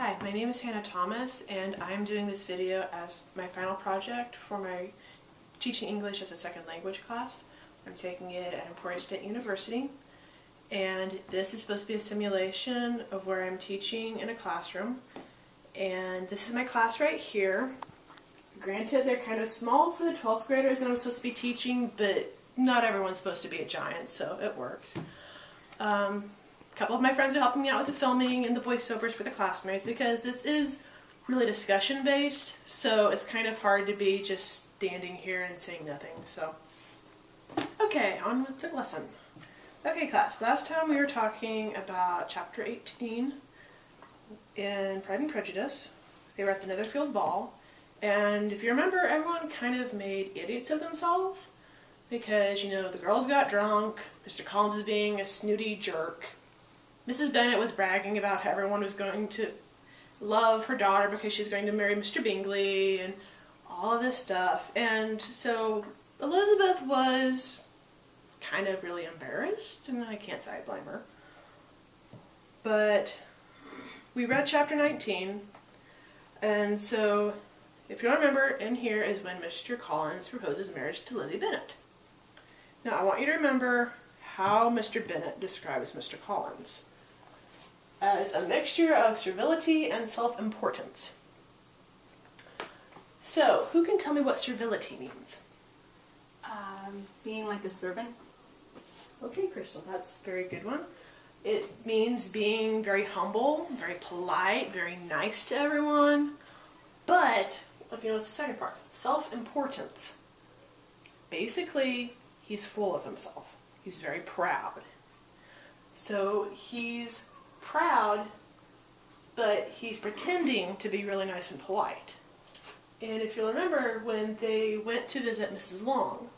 Hi, my name is Hannah Thomas, and I'm doing this video as my final project for my teaching English as a second language class. I'm taking it at Emporia State University, and this is supposed to be a simulation of where I'm teaching in a classroom. And this is my class right here. Granted, they're kind of small for the 12th graders that I'm supposed to be teaching, but not everyone's supposed to be a giant, so it works. A couple of my friends are helping me out with the filming and the voiceovers for the classmates because this is really discussion based, so it's kind of hard to be just standing here and saying nothing. So, okay, on with the lesson. Okay class, last time we were talking about chapter 18 in Pride and Prejudice. They were at the Netherfield Ball, and if you remember, everyone kind of made idiots of themselves because, you know, the girls got drunk, Mr. Collins is being a snooty jerk, Mrs. Bennet was bragging about how everyone was going to love her daughter because she's going to marry Mr. Bingley and all of this stuff. And so Elizabeth was kind of really embarrassed, and I can't say I blame her. But we read chapter 19, and so if you don't remember, in here is when Mr. Collins proposes marriage to Lizzie Bennet. Now I want you to remember how Mr. Bennet describes Mr. Collins as a mixture of servility and self-importance. So, who can tell me what servility means? Being like a servant. Okay, Crystal, that's a very good one. It means being very humble, very polite, very nice to everyone. But, you know, it's the second part, self-importance. Basically, he's full of himself. He's very proud. So, he's proud, but he's pretending to be really nice and polite. And if you'll remember, when they went to visit Mrs. Long,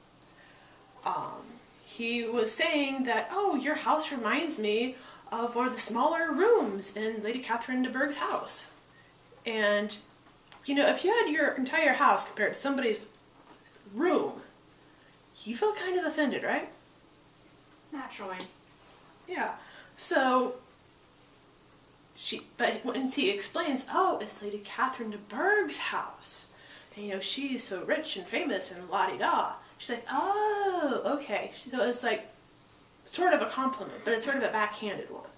he was saying that, oh, your house reminds me of one of the smaller rooms in Lady Catherine de Bourgh's house. And, you know, if you had your entire house compared to somebody's room, you feel kind of offended, right? Naturally. Yeah. So, but when he explains, oh, it's Lady Catherine de Bourgh's house, and you know, she's so rich and famous and la-di-da, she's like, oh, okay. So it's like, sort of a compliment, but it's sort of a backhanded one.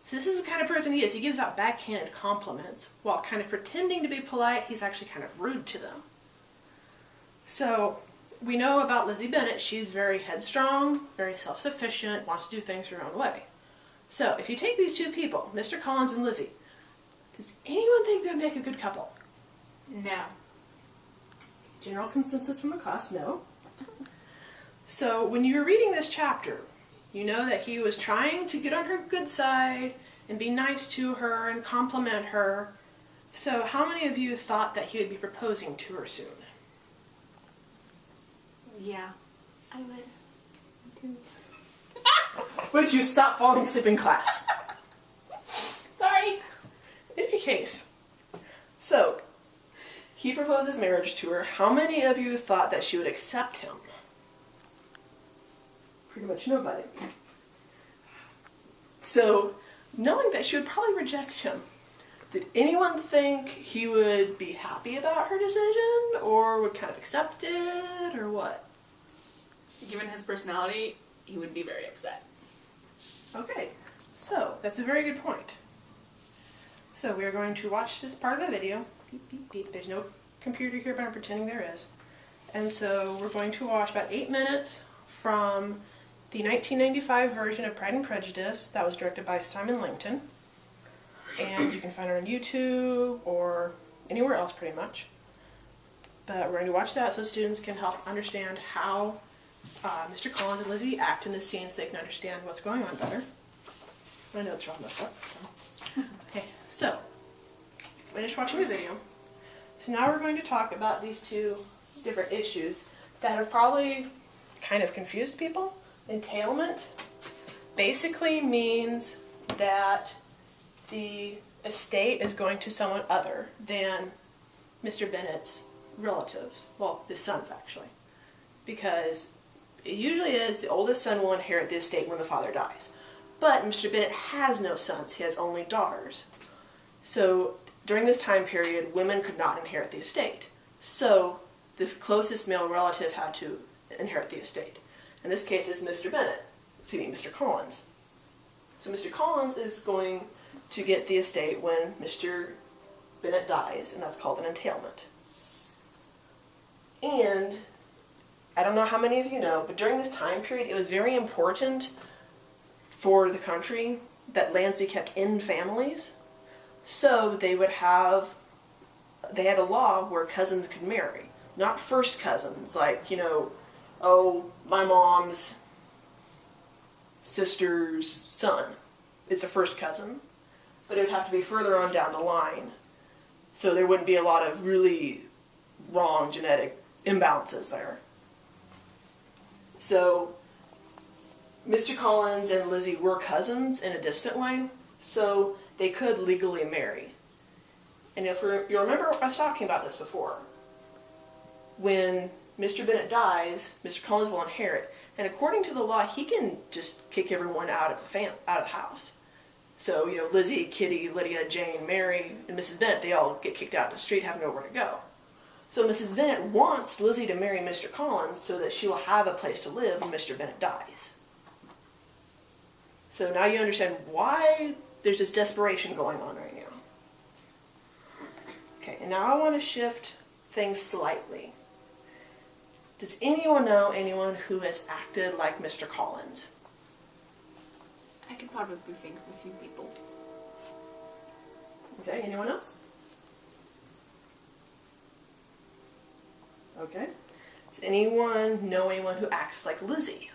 So this is the kind of person he is. He gives out backhanded compliments, while kind of pretending to be polite, he's actually kind of rude to them. So, we know about Lizzie Bennet, she's very headstrong, very self-sufficient, wants to do things her own way. So, if you take these two people, Mr. Collins and Lizzie, does anyone think they'd make a good couple? No. General consensus from the class, no. So, when you were reading this chapter, you know that he was trying to get on her good side and be nice to her and compliment her. So, how many of you thought that he would be proposing to her soon? Yeah, I would. Would you stop falling asleep in class? Sorry. In any case, so, he proposes marriage to her. How many of you thought that she would accept him? Pretty much nobody. So, knowing that she would probably reject him, did anyone think he would be happy about her decision, or would kind of accept it, or what? Given his personality, he would be very upset. Okay, so that's a very good point. So we are going to watch this part of the video. Beep, beep, beep. There's no computer here, but I'm pretending there is. And so we're going to watch about 8 minutes from the 1995 version of Pride and Prejudice that was directed by Simon Langton. And you can find it on YouTube or anywhere else pretty much. But we're going to watch that so students can help understand how Mr. Collins and Lizzie act in the scene so they can understand what's going on better. My notes are all messed up. So. Okay, so, finish watching the video. So now we're going to talk about these two different issues that have probably kind of confused people. Entailment basically means that the estate is going to someone other than Mr. Bennet's relatives. Well, his sons actually. Because it usually is the oldest son will inherit the estate when the father dies. But Mr. Bennet has no sons, he has only daughters. So during this time period, women could not inherit the estate. So the closest male relative had to inherit the estate. In this case, it's Mr. Bennett. Excuse me, Mr. Collins. So Mr. Collins is going to get the estate when Mr. Bennett dies, and that's called an entailment. And I don't know how many of you know, but during this time period, it was very important for the country that lands be kept in families. So they had a law where cousins could marry. Not first cousins, like, oh, my mom's sister's son is a first cousin. But it would have to be further on down the line. So there wouldn't be a lot of really wrong genetic imbalances there. So Mr. Collins and Lizzie were cousins in a distant way, so they could legally marry. And if you remember, I was talking about this before. When Mr. Bennett dies, Mr. Collins will inherit, and according to the law, he can just kick everyone out of the house. So, Lizzie, Kitty, Lydia, Jane, Mary, and Mrs. Bennett, they all get kicked out of the street, have nowhere to go. So Mrs. Bennett wants Lizzie to marry Mr. Collins so that she will have a place to live when Mr. Bennett dies. So now you understand why there's this desperation going on right now. Okay, and now I want to shift things slightly. Does anyone know anyone who has acted like Mr. Collins? I could probably think of a few people. Okay, anyone else? Okay. Does anyone know anyone who acts like Lizzie?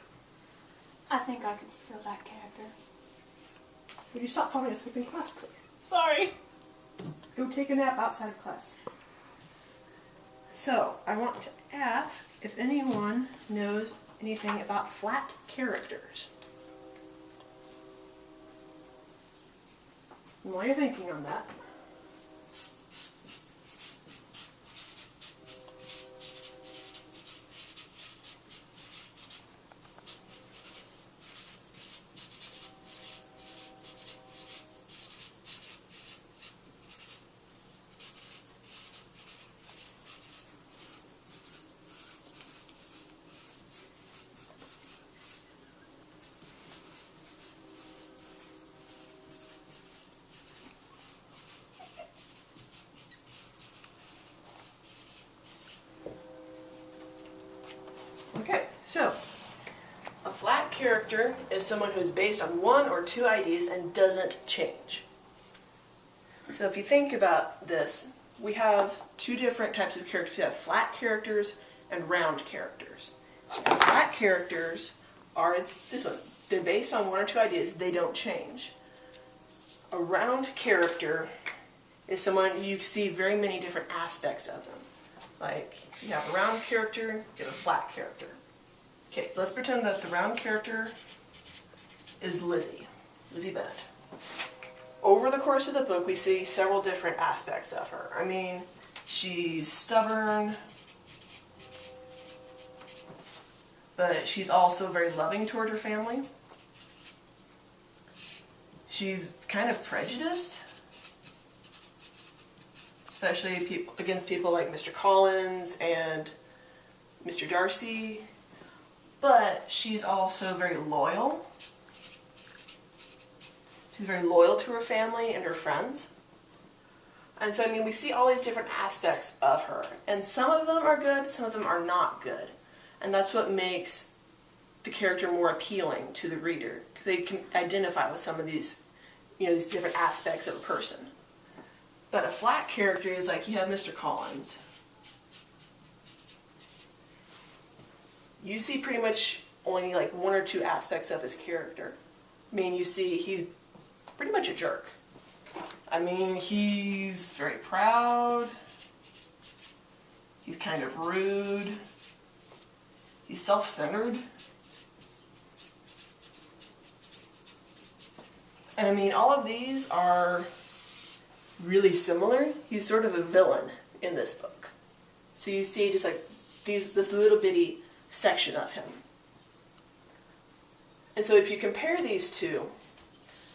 I think I could feel that character. Would you stop falling asleep in class, please? Sorry. Go take a nap outside of class. So, I want to ask if anyone knows anything about flat characters. And while you're thinking on that, okay, so a flat character is someone who is based on one or two ideas and doesn't change. So if you think about this, we have two different types of characters. We have flat characters and round characters. And flat characters are this one. They're based on one or two ideas. They don't change. A round character is someone you see very many different aspects of them. Like, you have a round character, you have a flat character. Okay, so let's pretend that the round character is Lizzie Bennett. Over the course of the book, we see several different aspects of her. I mean, she's stubborn, but she's also very loving toward her family. She's kind of prejudiced, especially against people like Mr. Collins and Mr. Darcy, but she's also very loyal. She's very loyal to her family and her friends. And so, I mean, we see all these different aspects of her, and some of them are good, some of them are not good. And that's what makes the character more appealing to the reader, because they can identify with some of these, these different aspects of a person. But a flat character is like, you have Mr. Collins. You see pretty much only like one or two aspects of his character. I mean, you see he's pretty much a jerk. I mean, he's very proud. He's kind of rude. He's self-centered. And I mean, all of these are really similar. He's sort of a villain in this book. So you see just like this little bitty section of him. And so if you compare these two,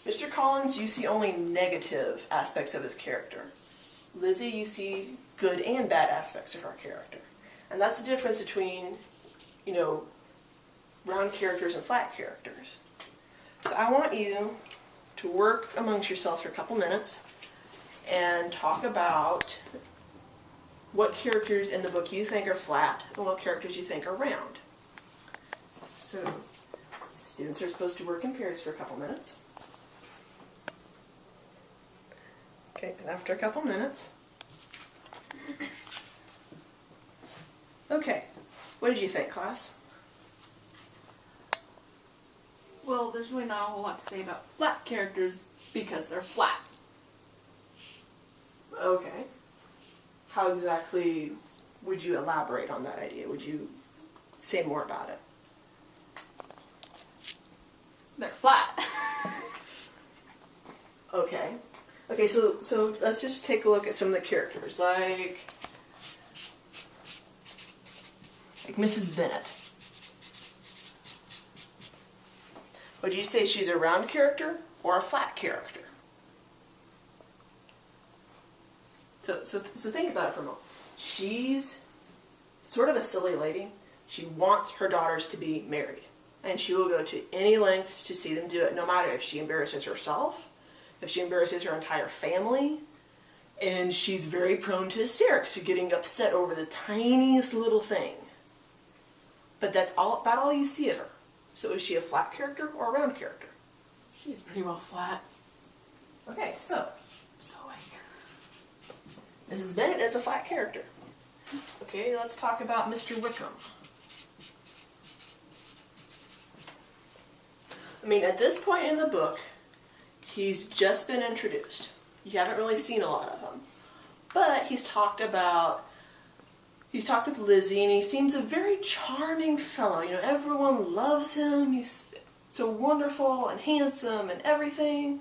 Mr. Collins, you see only negative aspects of his character. Lizzie, you see good and bad aspects of her character. And that's the difference between, you know, round characters and flat characters. So I want you to work amongst yourselves for a couple minutes and talk about what characters in the book you think are flat and what characters you think are round. So students are supposed to work in pairs for a couple minutes. Okay, and after a couple minutes. Okay, what did you think, class? Well, there's really not a whole lot to say about flat characters because they're flat. Okay. How exactly would you elaborate on that idea? Would you say more about it? They're flat. Okay. Okay, so let's just take a look at some of the characters, like Mrs. Bennet. Would you say she's a round character or a flat character? So think about it for a moment. She's sort of a silly lady. She wants her daughters to be married. And she will go to any lengths to see them do it, no matter if she embarrasses herself, if she embarrasses her entire family. And she's very prone to hysterics, to getting upset over the tiniest little thing. But that's about all you see of her. So is she a flat character or a round character? She's pretty well flat. Okay, so Stoic. Mrs. Bennet is a flat character. Okay, let's talk about Mr. Wickham. I mean, at this point in the book, he's just been introduced. You haven't really seen a lot of him. But he's talked with Lizzie, and he seems a very charming fellow. You know, everyone loves him. He's so wonderful and handsome and everything.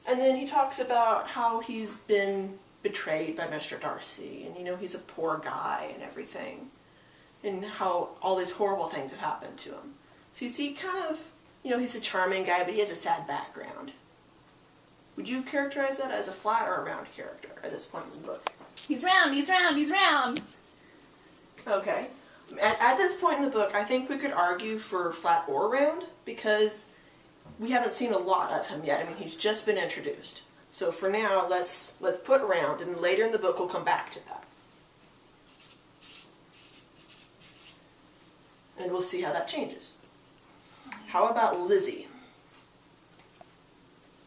And then he talks about how he's been betrayed by Mr. Darcy, and you know, he's a poor guy and everything, and how all these horrible things have happened to him. So you see, kind of, you know, he's a charming guy, but he has a sad background. Would you characterize that as a flat or a round character at this point in the book? He's round, he's round, he's round! Okay. At this point in the book, I think we could argue for flat or round, because we haven't seen a lot of him yet. I mean, he's just been introduced. So for now, let's put round, and later in the book we'll come back to that. And we'll see how that changes. How about Lizzie?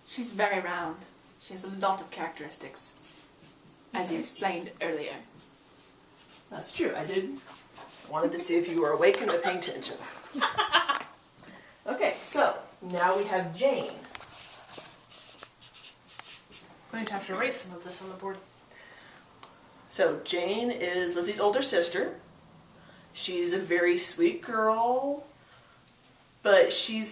She's very round. She has a lot of characteristics, as you explained earlier. That's true. I wanted to see if you were awake and paying attention. Okay, so now we have Jane. I'm going to have to erase some of this on the board. So Jane is Lizzie's older sister. She's a very sweet girl, but a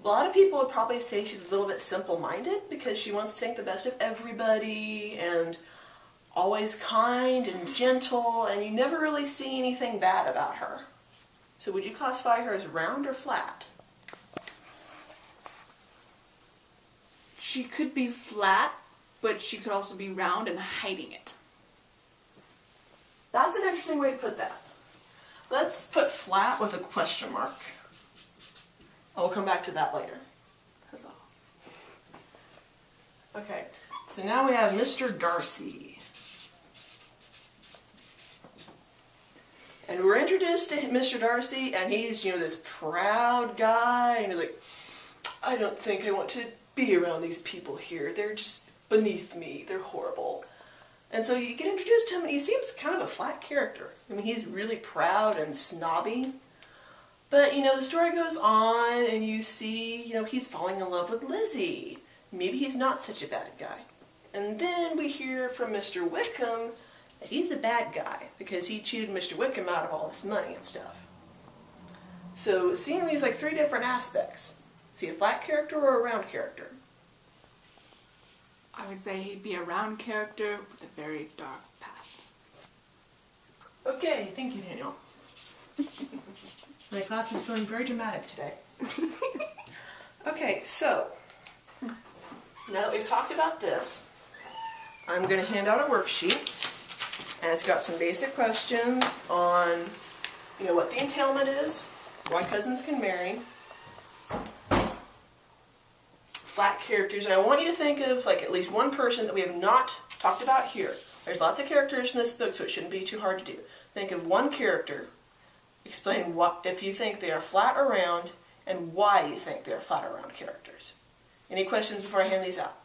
lot of people would probably say she's a little bit simple-minded, because she wants to think the best of everybody and always kind and gentle, and you never really see anything bad about her. So would you classify her as round or flat? She could be flat, but she could also be round and hiding it. That's an interesting way to put that. Let's put flat with a question mark. I'll come back to that later. That's all. Okay, so now we have Mr. Darcy. And we're introduced to Mr. Darcy, and he's, you know, this proud guy, and he's like, I don't think I want to be around these people here. They're just beneath me. They're horrible. And so you get introduced to him, and he seems kind of a flat character. I mean, he's really proud and snobby. But, you know, the story goes on, and you see, you know, he's falling in love with Lizzie. Maybe he's not such a bad guy. And then we hear from Mr. Wickham that he's a bad guy, because he cheated Mr. Wickham out of all his money and stuff. So, seeing these like three different aspects. Is he a flat character or a round character? I would say he'd be a round character with a very dark past. Okay, thank you, Daniel. My class is feeling very dramatic today. Okay, so now that we've talked about this, I'm going to hand out a worksheet, and it's got some basic questions on, what the entailment is, why cousins can marry, flat characters, and I want you to think of at least one person that we have not talked about here. There's lots of characters in this book, so it shouldn't be too hard to do. Think of one character, explain if you think they are flat or round, and why you think they are flat or round characters. Any questions before I hand these out?